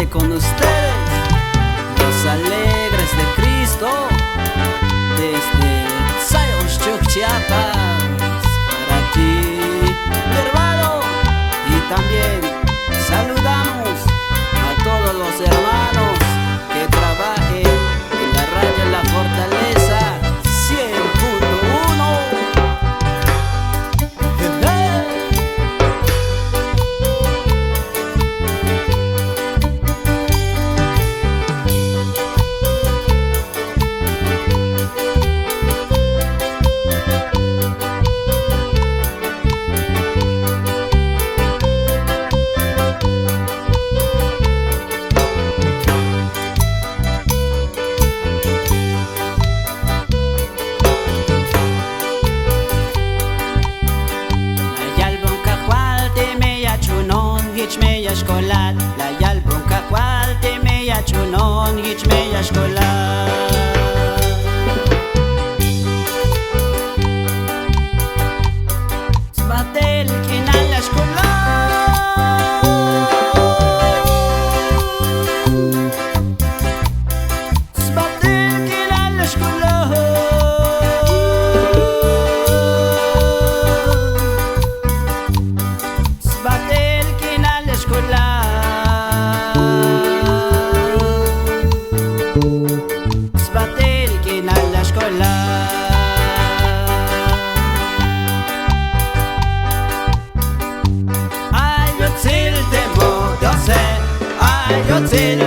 comparte con ustedes los alegres de Cristo desde Sayoshchuk, Chiapas, para ti, mi hermano. Y también saludamos a todos los hermanos que trabajen en la radio La Fortaleza 100.1. Escolar, la yalbon cacual te me yachunon hich me escolar. Sbatel kinal la escolar. Sbatel kinal la escolar. Sbatel kinal la escolar. Sbatel kinal la escolar. Ay, yo til te mo, yo sé. Ay, yo til